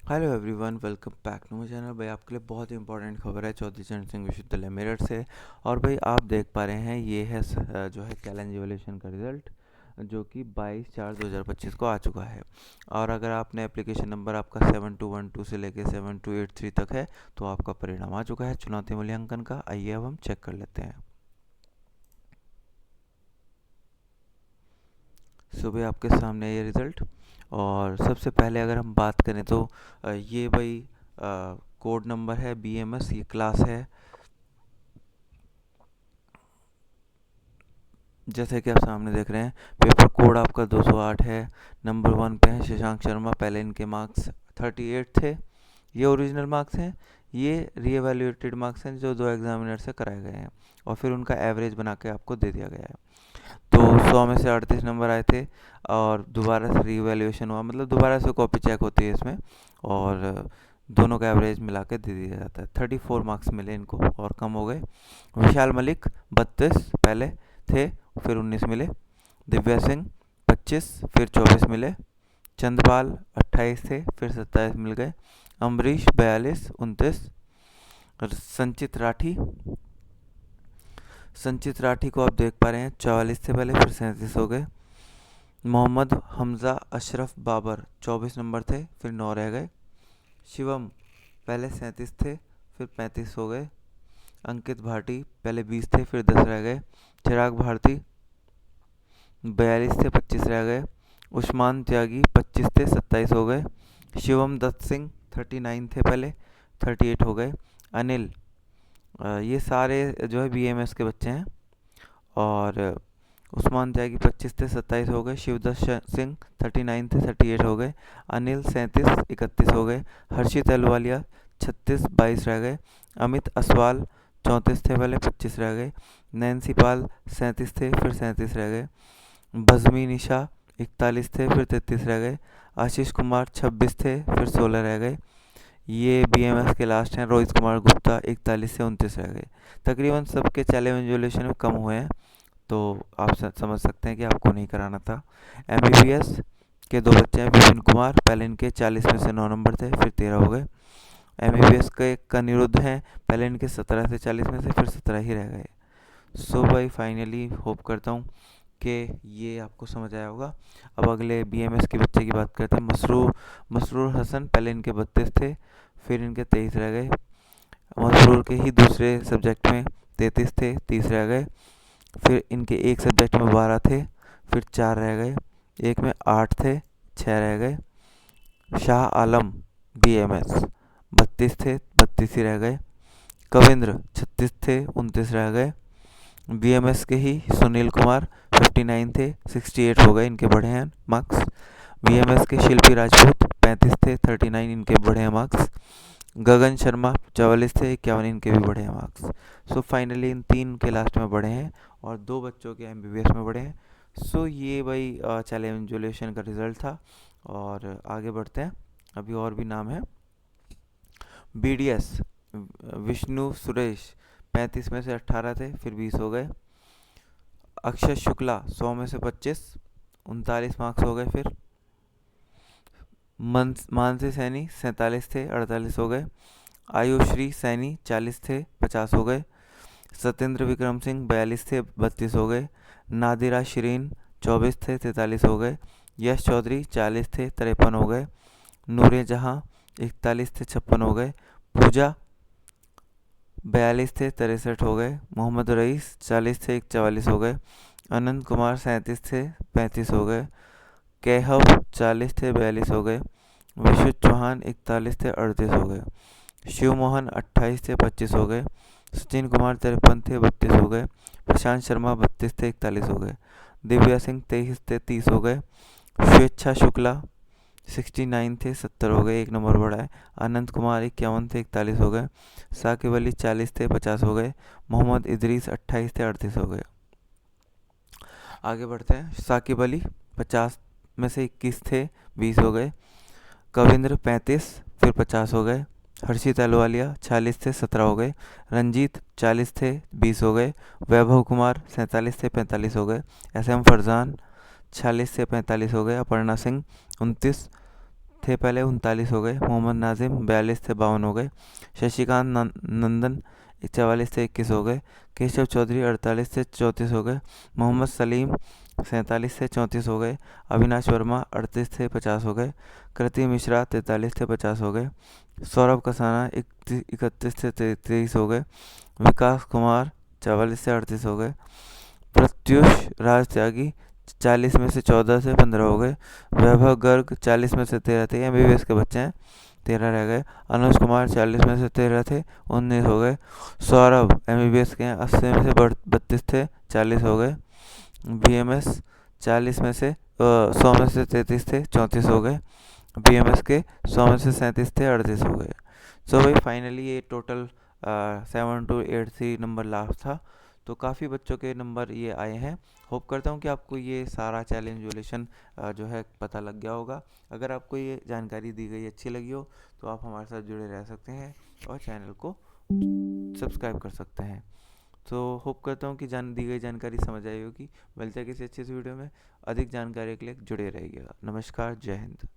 Hello everyone, welcome back to my channel. भाई आपके लिए बहुत ही इंपॉर्टेंट खबर है चौधरी चरण सिंह विश्वविद्यालय मेरठ से। और भाई आप देख पा रहे हैं ये है जो है कैलेंडर इवोल्यूशन का रिज़ल्ट, जो कि 22/4/2025 को आ चुका है। और अगर आपने एप्लीकेशन नंबर आपका 7212 से लेकर 7283 तक है तो आपका परिणाम आ चुका है चुनौती मूल्यांकन का। आइए अब हम चेक कर लेते हैं। सुबह आपके सामने ये रिज़ल्ट। और सबसे पहले अगर हम बात करें तो ये भाई कोड नंबर है BMS, ये क्लास है। जैसे कि आप सामने देख रहे हैं, पेपर कोड आपका 208 है। नंबर 1 पे है शशांक शर्मा। पहले इनके मार्क्स 38 थे, ये ओरिजिनल मार्क्स हैं। ये रीएवैल्यूएटेड मार्क्स हैं जो दो एग्जामिनर से कराए गए हैं और फिर उनका एवरेज बना के आपको दे दिया गया है। तो 100 में से 38 नंबर आए थे और दोबारा से रीवैल्यूएशन हुआ, मतलब दोबारा से कॉपी चेक होती है इसमें, और दोनों का एवरेज मिला के दे दिया जाता है। 34 मार्क्स मिले इनको और कम हो गए। विशाल मलिक 32 पहले थे, फिर 19 मिले। दिव्या सिंह 25, फिर 24 मिले। चंद्रपाल 28 थे, फिर 27 मिल गए। अम्बरीश 42, 29। और संचित राठी को आप देख पा रहे हैं 44 थे पहले, फिर 37 हो गए। मोहम्मद हमज़ा अशरफ बाबर 24 नंबर थे, फिर 9 रह गए। शिवम पहले 37 थे, फिर 35 हो गए। अंकित भाटी पहले 20 थे, फिर 10 रह गए। चिराग भारती 42 थे, 25 रह गए। उस्मान त्यागी 25 थे, 27 हो गए। शिवम दत्त सिंह 39 थे पहले, 38 हो गए। अनिल, ये सारे जो है BMS के बच्चे हैं। और उस्मान त्यागी 25 थे, 27 हो गए। शिवदत्त सिंह 39 थे, 38 हो गए। अनिल 37, 31 हो गए। हर्षित अहलुवालिया 36, 22 रह गए। अमित असवाल 34 थे पहले, 25 रह गए। नैन्सी पाल 37 थे, फिर 37 रह गए। बज़मी निशा 41 थे, फिर 33 रह गए। आशीष कुमार 26 थे, फिर 16 रह गए। ये BMS के लास्ट हैं। रोहित कुमार गुप्ता 41 से 29 रह गए। तकरीबन सबके चैलेंज वैल्यूएशन में कम हुए हैं, तो आप समझ सकते हैं कि आपको नहीं कराना था। MBBS के दो बच्चे हैं, विपिन कुमार, पहले इनके 40 में से 9 नंबर थे, फिर 13 हो गए। MBBS के अनिरुद्ध हैं, पहले इनके 17 से 40 में से, फिर 17 ही रह गए। सो भाई फाइनली होप करता हूँ कि ये आपको समझ आया होगा। अब अगले BMS के बच्चे की बात करते हैं। मसरूर हसन, पहले इनके 32 थे, फिर इनके 23 रह गए। मसरूर के ही दूसरे सब्जेक्ट में 33 थे, 30 रह गए। फिर इनके एक सब्जेक्ट में 12 थे, फिर 4 रह गए। एक में 8 थे, 6 रह गए। शाह आलम BMS 32 थे, 32 ही रह गए। कविंद्र 36 थे, 29 रह गए। BMS के ही सुनील कुमार 59 थे, 68 हो गए, इनके बढ़े हैं मार्क्स। BMS के शिल्पी राजपूत 35 थे, 39 इनके बढ़े हैं मार्क्स। गगन शर्मा 44 थे, 51 इनके भी बढ़े हैं मार्क्स। सो फाइनली इन तीन के लास्ट में बढ़े हैं और दो बच्चों के MBBS में बढ़े हैं। सो ये भाई चैलेंजुलेशन का रिज़ल्ट था। और आगे बढ़ते हैं, अभी और भी नाम है। BDS विष्णु सुरेश 35 में से 18 थे, फिर 20 हो गए। अक्षय शुक्ला 100 में से 25, 39 मार्क्स हो गए। फिर मानसी सैनी 47 थे, 48 हो गए। आयुश्री सैनी 40 थे, 50 हो गए। सत्येंद्र विक्रम सिंह 42 थे, 32 हो गए। नादिरा शिरीन 24 थे, 43 हो गए। यश चौधरी 40 थे, 53 हो गए। नूरे जहाँ 41 थे, 56 हो गए। पूजा 42 थे, 63 हो गए। मोहम्मद रईस 40 थे, 44 हो गए। अनंत कुमार 37 थे, 35 हो गए। कैहव 40 थे, 42 हो गए। विश्व चौहान 41 थे, 38 हो गए। शिव मोहन 28 थे, 25 हो गए। सचिन कुमार 53 थे, 32 हो गए। प्रशांत शर्मा 32 थे, 41 हो गए। दिव्या सिंह 23 थे, 30 हो गए। स्वेच्छा शुक्ला 69 थे, 70 हो गए, एक नंबर बढ़ा है। अनंत कुमार 51 थे, 41 हो गए। साकिब अली 40 थे, 50 हो गए। मोहम्मद इदरीस 28 थे, 38 हो गए। आगे बढ़ते हैं। साकिब अली 50 में से 21 थे, 20 हो गए। कविंद्र 35, फिर 50 हो गए। हर्षित अहलुवालिया 40 थे, 17 हो गए। रंजीत 40 थे, 20 हो गए। वैभव कुमार 47 थे, 45 हो गए। SM फरजान 46 से 45 हो गए। अपर्णा सिंह 29 थे पहले 39 हो गए। मोहम्मद नाजिम 42 थे 52 हो गए। शशिकांत नंदन 44 से 21 हो गए। केशव चौधरी 48 से 34 हो गए। मोहम्मद सलीम 47 से 34 हो गए। अविनाश वर्मा 38 से 50 हो गए। कृति मिश्रा 43 से 50 हो गए। सौरभ कसाना 31 से 23 हो गए। विकास कुमार 44 से 38 हो गए। प्रत्युष राज त्यागी 40 में से 14 से 15 हो गए। वैभव गर्ग 40 में से 13 थे, एमबीबीएस के बच्चे हैं, 13 रह गए। अनुज कुमार 40 में से 13 थे, 19 हो गए। सौरभ एमबीबीएस के हैं, 80 में से 32 थे, 40 हो गए। बीएमएस 40 में से 100 में से 33 थे, 34 हो गए। बीएमएस के 100 में से 37 थे, 38 हो गए। सो भाई फाइनली ये टोटल 7283 नंबर लास्ट था। तो काफ़ी बच्चों के नंबर ये आए हैं। होप करता हूँ कि आपको ये सारा चैलेंज वोलेशन जो है पता लग गया होगा। अगर आपको ये जानकारी दी गई अच्छी लगी हो तो आप हमारे साथ जुड़े रह सकते हैं और चैनल को सब्सक्राइब कर सकते हैं। तो होप करता हूँ कि दी गई जानकारी समझ आई होगी। मिलते हैं किसी अच्छी सी वीडियो में। अधिक जानकारी के लिए जुड़े रहिएगा। नमस्कार, जय हिंद।